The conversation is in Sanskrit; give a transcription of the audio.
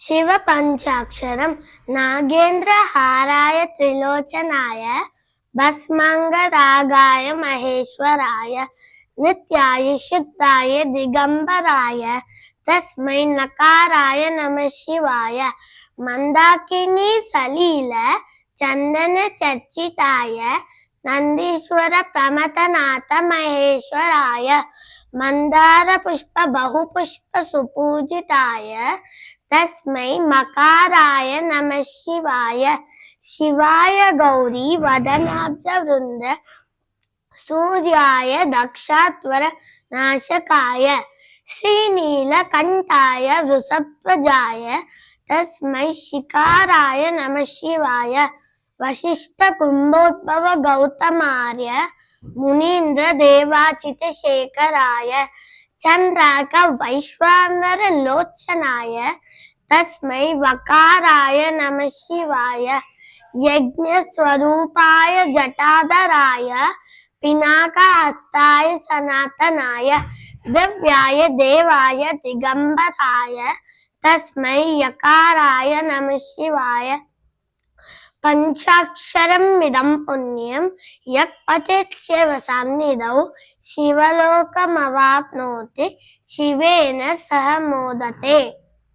शिव पंचाक्षरम नागेन्द्रहाराय त्रिलोचनाय भस्मांगरागाय महेश्वराय नित्याय शुद्धाय दिगंबराय तस्मै नकाराय नमः शिवाय मंदाकिनी सलील चंदन चर्चिताय नंदीश्वर प्रमथनाथ महेश्वराय मंदार पुष्प बहुपुष्प सुपूजिताय तस्मै मकाराय नमः शिवाय शिवाय गौरी वदनाब्ज वृंद सूर्याय दक्षात्वर नाशकाय श्रीनीलकंठाय वृषध्वजाय तस्मै शिकाराय नमः शिवाय वशिष्ठ कुंभोद्भव गौतमार्य मुनीन्द्र देवाचित शेखराय चंद्रार्क वैश्वानर लोचनाय तस्मै वकाराय नमः शिवाय यज्ञ स्वरूपाय जटाधराय पिनाकहस्ताय सनातनाय दिव्याय देवाय दिगंबराय तस्मै यकाराय नमः शिवाय पंचाक्षरमिदं पुण्यं यः पठेत् शिवसन्निधौ शिवलोकमवाप्नोति शिवेन सह मोदते।